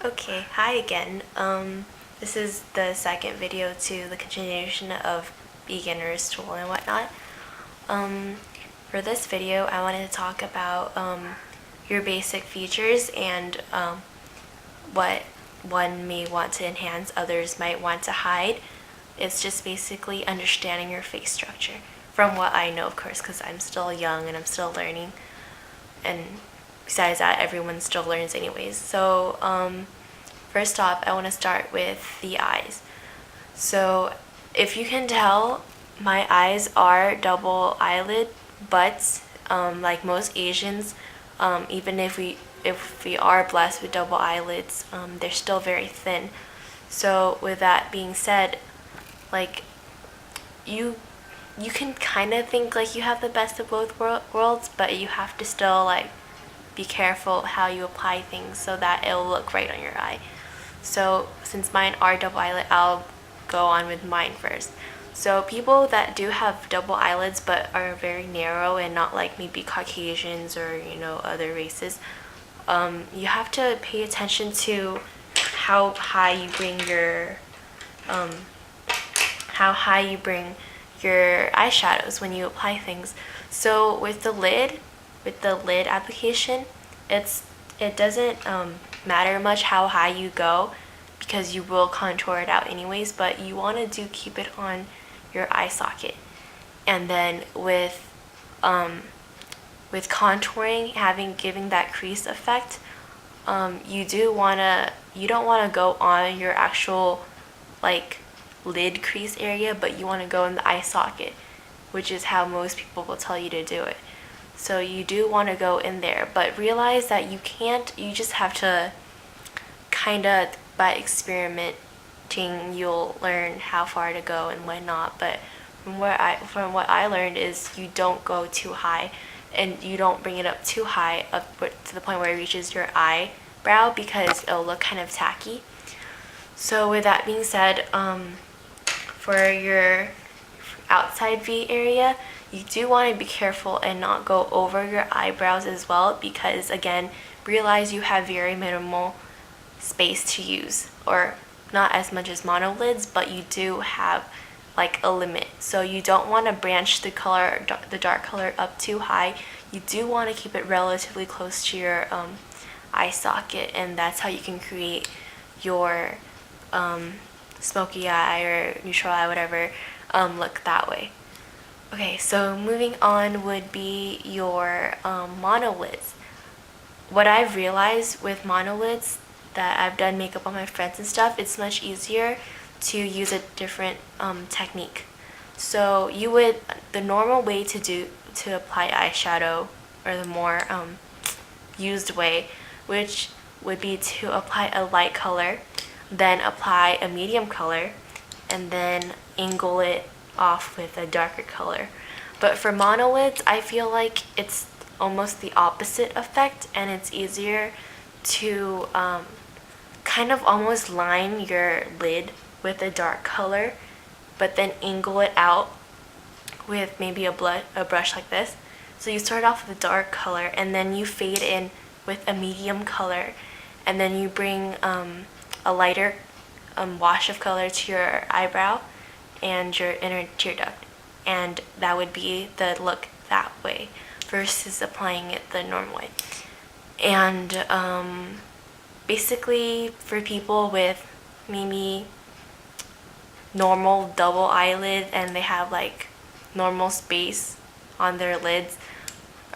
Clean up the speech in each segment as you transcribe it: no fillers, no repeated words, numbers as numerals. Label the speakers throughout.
Speaker 1: Okay, hi again. This is the second video to the continuation of beginner's tool and whatnot. For this video, I wanted to talk about your basic features and what one may want to enhance, others might want to hide. It's just basically understanding your face structure. From what I know, of course, because I'm still young and I'm still learning. And besides that, everyone still learns anyways. So first off, I want to start with the eyes. So if you can tell, my eyes are double eyelid, but like most Asians, even if we are blessed with double eyelids, they're still very thin. So with that being said, like you can kind of think like you have the best of both worlds, but you have to still like be careful how you apply things so that it'll look right on your eye. So since mine are double eyelid, I'll go on with mine first. So people that do have double eyelids but are very narrow and not like maybe Caucasians or other races, you have to pay attention to how high you bring your eyeshadows when you apply things. So with the lid application, it doesn't matter much how high you go because you will contour it out anyways, but you want to keep it on your eye socket. And then with contouring, giving that crease effect, you don't want to go on your actual like lid crease area, but you want to go in the eye socket, which is how most people will tell you to do it. So you do want to go in there, but realize that you just have to kind of, by experimenting, you'll learn how far to go and whatnot. But from what I learned is you don't go too high, and you don't bring it up too high up to the point where it reaches your eyebrow, because it'll look kind of tacky. So with that being said, for your outside V area, you do want to be careful and not go over your eyebrows as well, because again, realize you have very minimal space to use, or not as much as monolids, but you do have like a limit. So you don't want to branch the dark color up too high. You do want to keep it relatively close to your eye socket, and that's how you can create your smoky eye or neutral eye, whatever, look that way. Okay, so moving on would be your monolids. What I've realized with monolids, that I've done makeup on my friends and stuff, it's much easier to use a different technique. So the normal way to apply eyeshadow, or the more used way, which would be to apply a light color, then apply a medium color, and then angle it off with a darker color. But for monolids, I feel like it's almost the opposite effect, and it's easier to kind of almost line your lid with a dark color, but then angle it out with maybe a brush like this. So you start off with a dark color, and then you fade in with a medium color, and then you bring a lighter wash of color to your eyebrow and your inner tear duct, and that would be the look that way versus applying it the normal way. And basically, for people with maybe normal double eyelid and they have like normal space on their lids,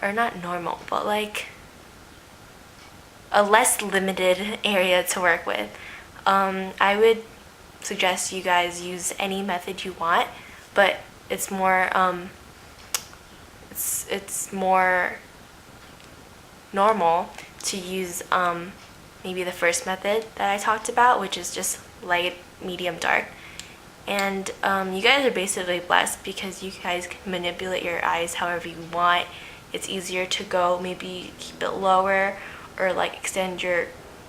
Speaker 1: or not normal, but like a less limited area to work with, I would suggest you guys use any method you want, but it's more it's more normal to use maybe the first method that I talked about, which is just light, medium, dark. And you guys are basically blessed because you guys can manipulate your eyes however you want. It's easier to go maybe keep it lower, or like extend your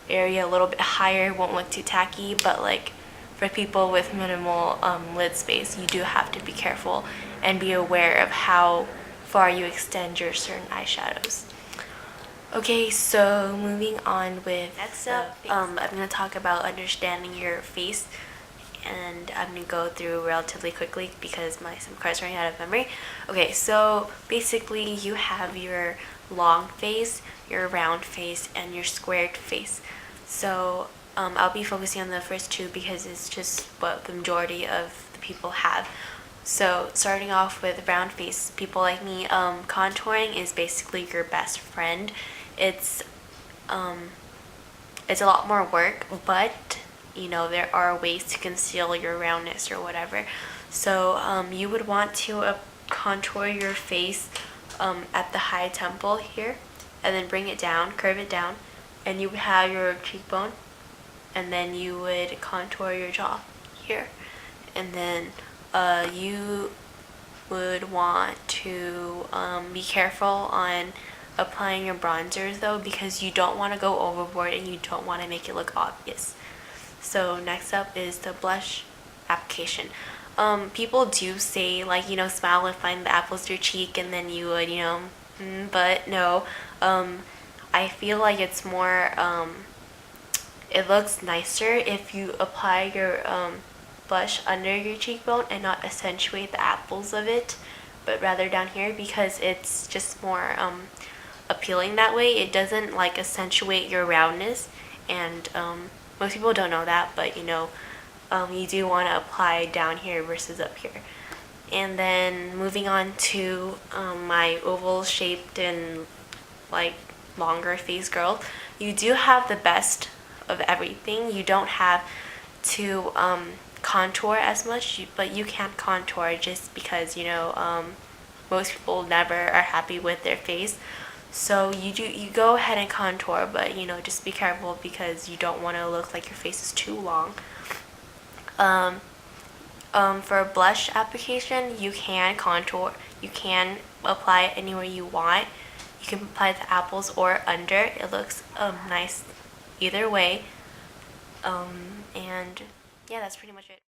Speaker 1: area a little bit higher. It won't look too tacky, but like for people with minimal lid space, you do have to be careful and be aware of how far you extend your certain eyeshadows. Okay, so moving on with next up, I'm gonna talk about understanding your face, and I'm gonna go through relatively quickly because my SIM card's running out of memory. Okay, so basically you have your long face, your round face, and your squared face. So I'll be focusing on the first two because it's just what the majority of the people have. So starting off with round face, people like me, contouring is basically your best friend. It's it's a lot more work, but you know there are ways to conceal your roundness or whatever. So you would want to contour your face at the high temple here, and then bring it down, curve it down, and you would have your cheekbone, and then you would contour your jaw here, and then you would want to be careful on applying your bronzers though, because you don't want to go overboard and you don't want to make it look obvious. So next up is the blush application. People do say like, you know, smile and find the apples to your cheek, and then you would, you know, but no. I feel like it's more, it looks nicer if you apply your blush under your cheekbone and not accentuate the apples of it, but rather down here, because it's just more appealing that way. It doesn't like accentuate your roundness, and most people don't know that, but you know, you do want to apply down here versus up here. And then moving on to my oval shaped and like longer face girl, you do have the best of everything. You don't have to contour as much, but you can contour just because, you know, most people never are happy with their face. So you go ahead and contour, but you know, just be careful because you don't want to look like your face is too long. For blush application, you can contour, you can apply it anywhere you want. You can apply the apples or under. It looks nice either way. And yeah, that's pretty much it.